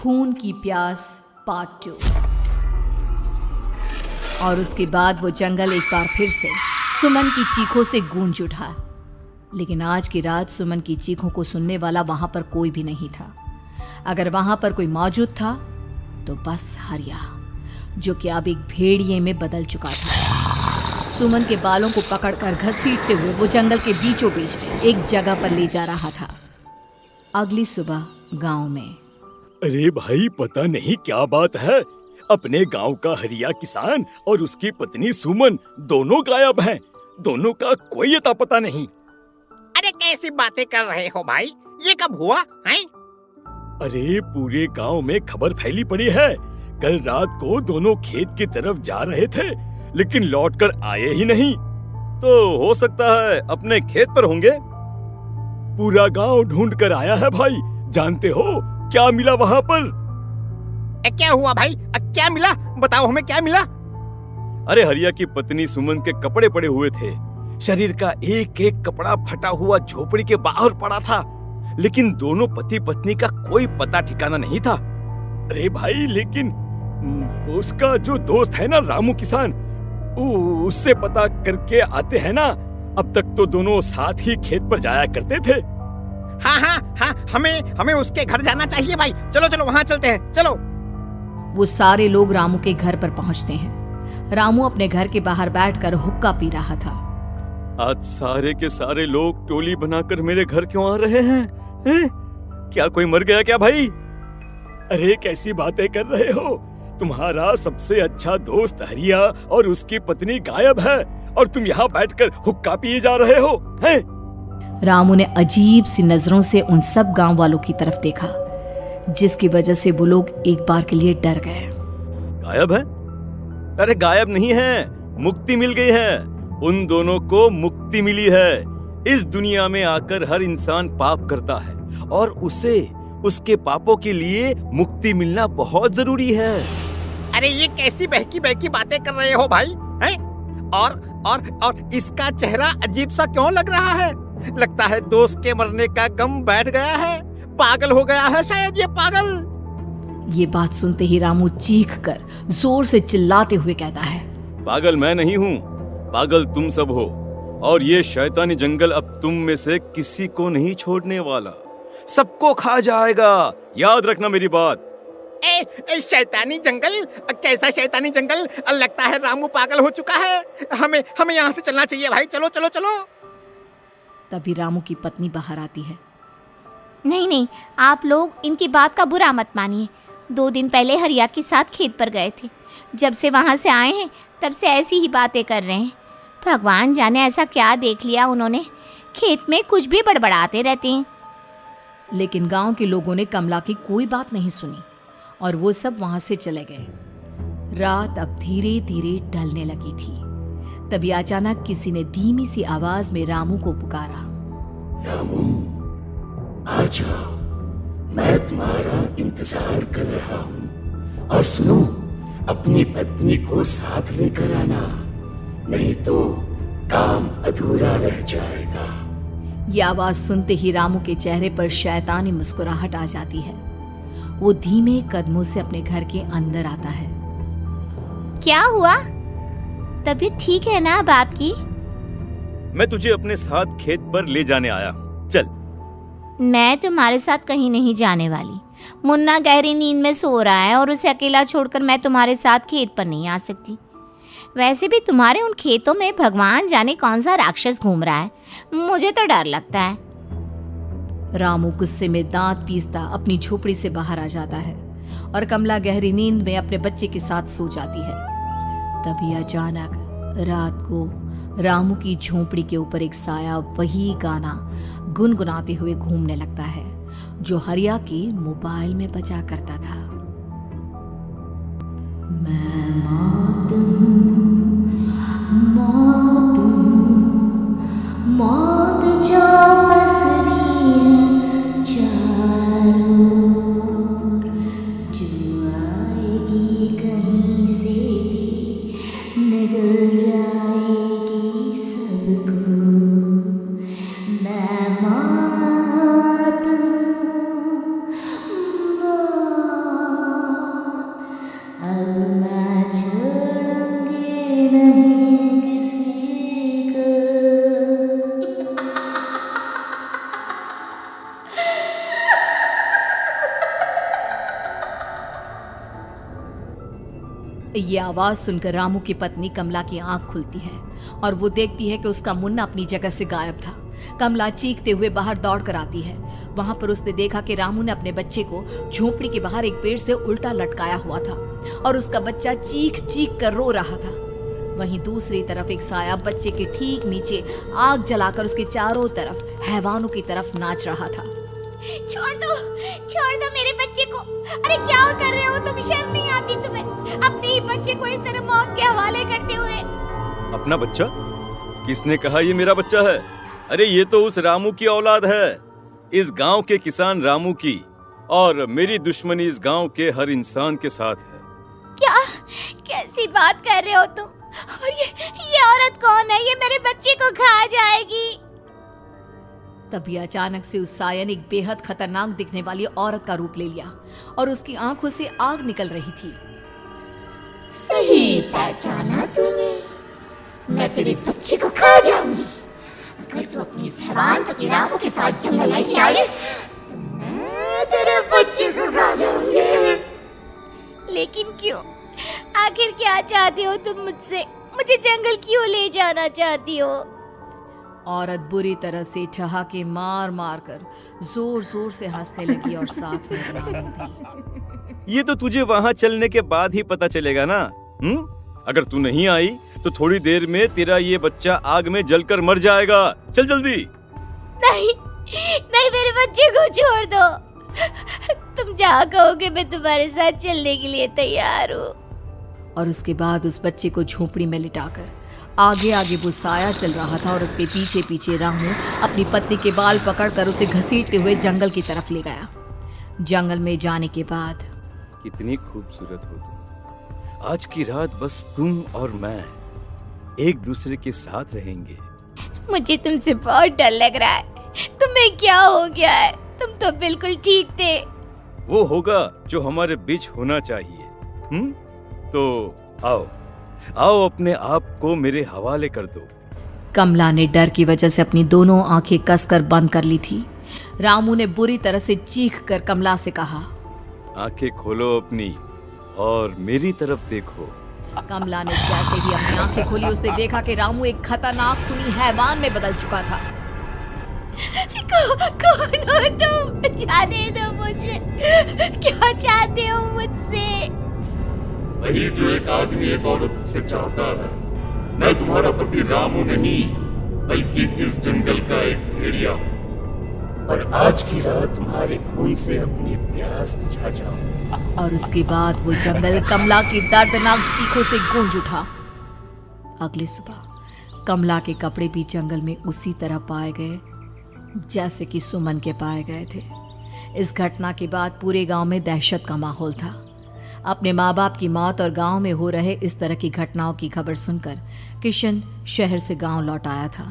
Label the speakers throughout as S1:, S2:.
S1: खून की प्यास पार्ट 2। और उसके बाद वो जंगल एक बार फिर से सुमन की चीखों से गूंज उठा। लेकिन आज की रात सुमन की चीखों को सुनने वाला वहां पर कोई भी नहीं था। अगर वहां पर कोई मौजूद था तो बस हरिया, जो कि अब एक भेड़िए में बदल चुका था। सुमन के बालों को पकड़कर घसीटते हुए वो जंगल के बीचों बीच एक जगह पर ले जा रहा था। अगली सुबह गांव में।
S2: अरे भाई, पता नहीं क्या बात है, अपने गांव का हरिया किसान और उसकी पत्नी सुमन दोनों गायब हैं। दोनों का कोई अता पता नहीं।
S3: अरे कैसी बातें कर रहे हो भाई, ये कब हुआ है?
S2: अरे पूरे गांव में खबर फैली पड़ी है। कल रात को दोनों खेत की तरफ जा रहे थे, लेकिन लौटकर आए ही नहीं।
S4: तो हो सकता है अपने खेत पर होंगे।
S2: पूरा गांव ढूंढ कर आया है भाई। जानते हो क्या मिला वहां पर?
S3: क्या हुआ भाई, क्या मिला? बताओ हमें क्या मिला।
S4: अरे हरिया की पत्नी सुमन के कपड़े पड़े हुए थे। शरीर का एक एक कपड़ा फटा हुआ झोपड़ी के बाहर पड़ा था, लेकिन दोनों पति पत्नी का कोई पता ठिकाना नहीं था।
S2: अरे भाई, लेकिन उसका जो दोस्त है ना रामू किसान, उससे पता करके आते हैं ना। अब तक तो दोनों साथ ही खेत पर जाया करते थे।
S3: हाँ, हमें उसके घर जाना चाहिए भाई। चलो वहाँ चलते हैं, चलो।
S1: वो सारे लोग रामू के घर पर पहुंचते हैं। रामू अपने घर के बाहर बैठकर हुक्का पी रहा था।
S4: आज सारे के सारे लोग टोली बनाकर मेरे घर क्यों आ रहे हैं? क्या कोई मर गया क्या भाई?
S2: अरे कैसी बातें कर रहे हो? तुम्हारा सबसे अच्छा दोस्त हरिया और उसकी पत्नी गायब है और तुम यहाँ बैठकर हुक्का पिए जा रहे हो हैं?
S1: रामू ने अजीब सी नजरों से उन सब गांव वालों की तरफ देखा, जिसकी वजह से वो लोग एक बार के लिए डर गए।
S4: गायब है? अरे गायब नहीं है, मुक्ति मिल गई है। उन दोनों को मुक्ति मिली है। इस दुनिया में आकर हर इंसान पाप करता है और उसे उसके पापों के लिए मुक्ति मिलना बहुत जरूरी है।
S3: अरे ये कैसी बहकी बहकी बातें कर रहे हो भाई, हैं? और इसका चेहरा अजीब सा क्यों लग रहा है? लगता है दोस्त के मरने का गम बैठ गया है। पागल हो गया है शायद ये पागल।
S1: ये बात सुनते ही रामू चीख कर जोर से चिल्लाते हुए कहता है,
S4: पागल मैं नहीं हूँ, पागल तुम सब हो। और ये शैतानी जंगल अब तुम में से किसी को नहीं छोड़ने वाला, सबको खा जाएगा। याद रखना मेरी बात।
S3: शैतानी जंगल? कैसा शैतानी जंगल? लगता है रामू पागल हो चुका है। हमें यहाँ से चलना चाहिए भाई। चलो।
S1: तभी रामू की पत्नी बाहर आती है।
S5: नहीं, आप लोग इनकी बात का बुरा मत मानिए। 2 दिन पहले हरिया के साथ खेत पर गए थे। जब से वहाँ से आए हैं तब से ऐसी ही बातें कर रहे हैं। भगवान जाने ऐसा क्या देख लिया उन्होंने, खेत में कुछ भी बड़बड़ाते रहते हैं।
S1: लेकिन गांव के लोगों ने कमला की कोई बात नहीं सुनी और वो सब वहां से चले गए। रात अब धीरे धीरे ढलने लगी थी। तभी अचानक किसी ने धीमी सी आवाज में रामू को पुकारा।
S6: रामू, आ जाओ, मैं तुम्हारा इंतजार कर रहा हूँ। और सुनो, अपनी पत्नी को साथ लेकर आना, नहीं तो काम अधूरा रह जाएगा।
S1: ये आवाज सुनते ही रामू के चेहरे पर शैतानी मुस्कुराहट आ जाती है। वो धीमे कदमों से अपने घर के अंदर आता है।
S5: क्या हुआ? तबीयत ठीक है ना अब आपकी?
S4: मैं तुझे अपने साथ खेत पर ले जाने आया हूँ, चल।
S5: मैं तुम्हारे साथ कहीं नहीं जाने वाली। मुन्ना गहरी नींद में सो रहा है और उसे अकेला छोड़कर मैं तुम्हारे साथ खेत पर नहीं आ सकती। वैसे भी तुम्हारे उन खेतों में भगवान जाने कौन सा राक्षस घूम रहा है, मुझे तो डर लगता है।
S1: रामू गुस्से में दांत पीसता अपनी झोपड़ी से बाहर आ जाता है और कमला गहरी नींद में अपने बच्चे के साथ सो जाती है। तभी अचानक रात को रामू की झोपड़ी के ऊपर एक साया वही गाना गुनगुनाते हुए घूमने लगता है जो हरिया के मोबाइल में बजा करता था। मैं मौत जो पसरी है चारों ओर, जो आएगी कहीं से भी निगल जाएगी सबको। मैं मात ये आवाज सुनकर रामू की पत्नी कमला की आंख खुलती है और वो देखती है कि उसका मुन्ना अपनी जगह से गायब था। कमला चीखते हुए बाहर दौड़ कर आती है। वहां पर उसने देखा कि रामू ने अपने बच्चे को झोपड़ी के बाहर एक पेड़ से उल्टा लटकाया हुआ था और उसका बच्चा चीख चीख कर रो रहा था। वहीं दूसरी तरफ एक साया बच्चे के ठीक नीचे आग जलाकर उसके चारों तरफ हैवानों की तरफ नाच रहा था।
S5: छोड़ दो मेरे बच्चे को। अरे क्या कर रहे हो तुम? शर्म नहीं आती तुम्हें अपने ही बच्चे को इस तरह मौत के हवाले करते हुए?
S4: अपना बच्चा? किसने कहा ये मेरा बच्चा है? अरे ये तो उस रामू की औलाद है, इस गांव के किसान रामू की, और मेरी दुश्मनी इस गांव के हर इंसान के साथ है।
S5: क्या कैसी बात कर रहे हो तुम? और ये औरत कौन है? ये मेरे बच्चे को खा जाएगी।
S1: तभी अचानक से उस साया ने एक बेहद खतरनाक दिखने वाली औरत का रूप ले लिया और उसकी आंखों से आग निकल रही थी।
S6: सही पहचाना तूने। मैं तेरे बच्चे को खा जाऊंगी। अगर तू अपनी इस हैवान पति रामू के साथ जंगल नहीं आई तो मैं तेरे बच्चे को खा जाऊंगी।
S5: लेकिन क्यों? आखिर क्या चाहते हो तुम मुझसे? मुझे जंगल क्यों ले जाना चाहती हो?
S1: औरत बुरी तरह से ठहाके मार मार कर जोर जोर से हंसने लगी और साथ में रामू भी।
S4: ये तो तुझे वहाँ चलने के बाद ही पता चलेगा ना। अगर तू नहीं आई तो थोड़ी देर में तेरा ये बच्चा आग में जलकर मर जाएगा। चल जल्दी।
S5: नहीं नहीं, मेरे बच्चे को छोड़ दो। तुम जहाँ कहोगे मैं तुम्हारे साथ चलने के लिए तैयार हूँ।
S1: और उसके बाद उस बच्चे को झोपड़ी में लिटाकर आगे आगे वो साया चल रहा था और उसके पीछे पीछे रामू अपनी पत्नी के बाल पकड़कर उसे घसीटते हुए जंगल की तरफ ले गया। जंगल में जाने के बाद
S4: कितनी खूबसूरत हो तुम। आज की रात बस तुम और मैं एक दूसरे के साथ रहेंगे।
S5: मुझे तुमसे बहुत डर लग रहा है। तुम्हें क्या हो गया है? तुम तो बिल्कुल ठीक थे।
S4: वो होगा जो हमारे बीच होना चाहिए। तो आओ आओ अपने आप को मेरे हवाले कर दो।
S1: कमला ने डर की वजह से अपनी दोनों आंखें कसकर बंद कर ली थी। रामू ने बुरी तरह से चीख कर कमला से कहा,
S4: आंखें खोलो अपनी और मेरी तरफ देखो।
S1: कमला ने जैसे ही अपनी आंखें खोली उसने देखा कि रामू एक खतरनाक खूनी हैवान में बदल चुका था।
S5: कौन हो तुम? जाने दो मुझे। क्या चाहते हो मुझसे?
S6: वही जो एक आदमी एक औरत से चाहता है। मैं तुम्हारा पति रामू नहीं बल्कि इस जंगल का एक भेड़िया हूँ और आज की रात तुम्हारे खून से अपनी प्यास बुझा जाऊं।
S1: और उसके बाद वो जंगल कमला की दर्दनाक चीखों से गूंज उठा। अगली सुबह कमला के कपड़े भी जंगल में उसी तरह पाए गए जैसे कि सुमन के पाए गए थे। इस घटना के बाद पूरे गांव में दहशत का माहौल था। अपने माँ बाप की मौत और गांव में हो रहे इस तरह की घटनाओं की खबर सुनकर किशन शहर से गांव लौट आया था।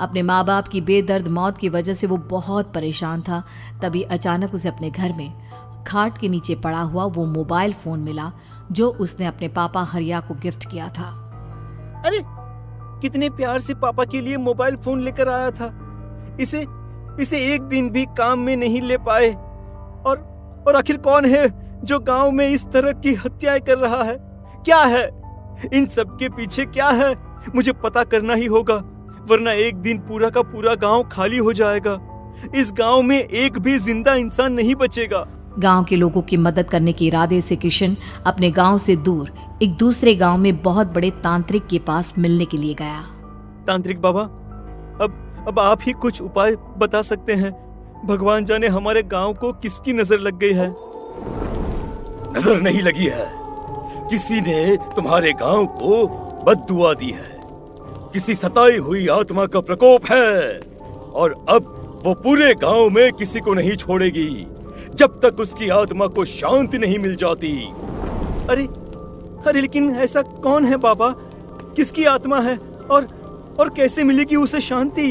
S1: अपने माँ बाप की बेदर्द मौत की वजह से वो बहुत परेशान था। तभी अचानक उसे अपने घर में खाट के नीचे पड़ा हुआ वो मोबाइल फोन मिला जो उसने अपने पापा हरिया को गिफ्ट किया था।
S4: अरे कितने प्यार से पापा के लिए मोबाइल फोन लेकर आया था। इसे एक दिन भी काम में नहीं ले पाए। और आखिर कौन है जो गांव में इस तरह की हत्याएं कर रहा है? क्या है इन सब के पीछे? क्या है? मुझे पता करना ही होगा, वरना एक दिन पूरा का पूरा गांव खाली हो जाएगा। इस गांव में एक भी जिंदा इंसान नहीं बचेगा।
S1: गांव के लोगों की मदद करने के इरादे से किशन अपने गांव से दूर एक दूसरे गांव में बहुत बड़े तांत्रिक के पास मिलने के लिए गया।
S4: तांत्रिक बाबा, अब आप ही कुछ उपाय बता सकते हैं। भगवान जाने हमारे गांव को किसकी नजर लग गई है।
S2: नजर नहीं लगी है, किसी ने तुम्हारे गांव को बद्दुआ दी है। किसी सताई हुई आत्मा का प्रकोप है और अब वो पूरे गांव में किसी को नहीं छोड़ेगी जब तक उसकी आत्मा को शांति नहीं मिल जाती।
S4: अरे लेकिन ऐसा कौन है बाबा? किसकी आत्मा है और कैसे मिलेगी उसे शांति?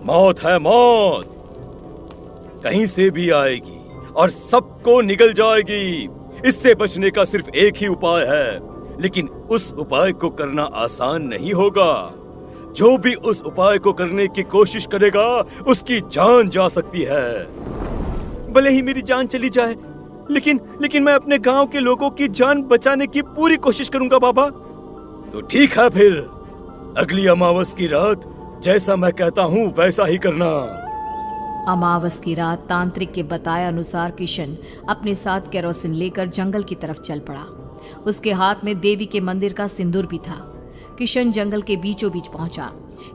S2: मौत है, मौत कहीं से भी आएगी और सबको निगल जाएगी। इससे बचने का सिर्फ एक ही उपाय है, लेकिन उस उपाय को करना आसान नहीं होगा। जो भी उस उपाय को करने की कोशिश करेगा उसकी जान जा सकती है।
S4: भले ही मेरी जान चली जाए, लेकिन मैं अपने गांव के लोगों की जान बचाने की पूरी कोशिश करूंगा बाबा।
S2: तो ठीक है फिर, अगली अमावस की रात जैसा मैं कहता हूँ वैसा ही करना।
S1: अमावस की रात तांत्रिक के बताए अनुसार किशन अपने साथ केरोसिन लेकर जंगल की तरफ चल पड़ा। उसके हाथ में देवी के मंदिर का सिंदूर भी था। किशन जंगल के बीचों बीच पहुंचा।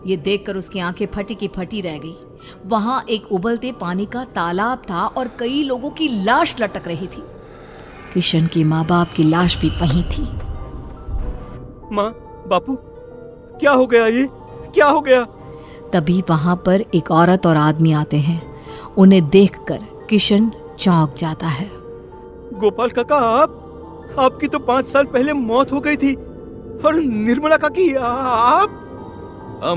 S1: ये देखकर उसकी आंखें फटी की फटी रह गई। वहां एक उबलते पानी का तालाब था और कई लोगों की लाश लटक रही थी। किशन की माँ बाप की लाश भी वहीं थी।
S4: माँ, बापू, क्या हो गया? ये क्या हो गया?
S1: तभी वहां पर एक औरत और आदमी आते हैं। उन्हें देखकर किशन चौंक जाता है।
S4: गोपाल काका, आपकी तो 5 साल पहले मौत हो गई थी। और निर्मला काकी, आप?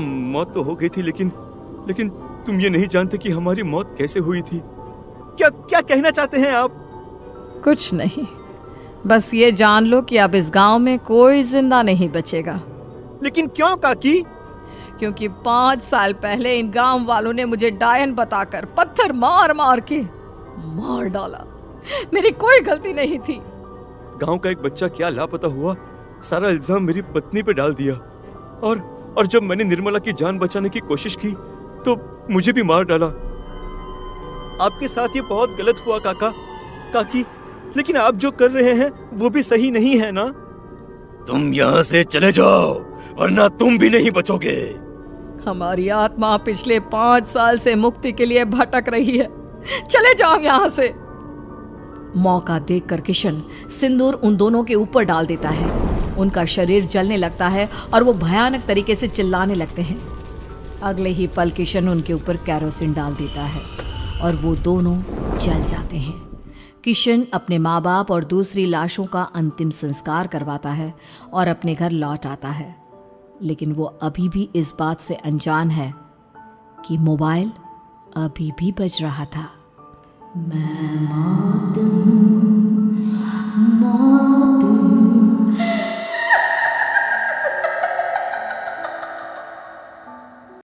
S4: मौत तो हो गई थी, लेकिन तुम ये नहीं जानते कि हमारी मौत कैसे हुई थी। क्या कहना चाहते हैं आप?
S1: कुछ नहीं, बस ये जान लो कि अब इस गांव में कोई जिंदा नहीं बचेगा।
S4: लेकिन क्यों काकी?
S1: क्योंकि 5 साल पहले इन गांव वालों ने मुझे डायन बताकर पत्थर मार मार के मार डाला। मेरी कोई गलती नहीं थी।
S4: गांव का एक बच्चा क्या लापता हुआ, सारा इल्जाम मेरी पत्नी पे डाल दिया। और जब मैंने निर्मला की जान बचाने की कोशिश की तो मुझे भी मार डाला। आपके साथ ये बहुत गलत हुआ काकी, लेकिन आप जो कर रहे हैं वो भी सही नहीं है ना?
S2: तुम यहाँ से चले जाओ वरना तुम भी नहीं बचोगे।
S1: हमारी आत्मा पिछले 5 साल से मुक्ति के लिए भटक रही है। चले जाओ यहाँ से। मौका देखकर किशन सिंदूर उन दोनों के ऊपर डाल देता है। उनका शरीर जलने लगता है और वो भयानक तरीके से चिल्लाने लगते हैं। अगले ही पल किशन उनके ऊपर केरोसिन डाल देता है और वो दोनों जल जाते हैं। किशन अपने माँ बाप और दूसरी लाशों का अंतिम संस्कार करवाता है और अपने घर लौट आता है। लेकिन वो अभी भी इस बात से अनजान है कि मोबाइल अभी भी बज रहा था। मैं मौत हूँ।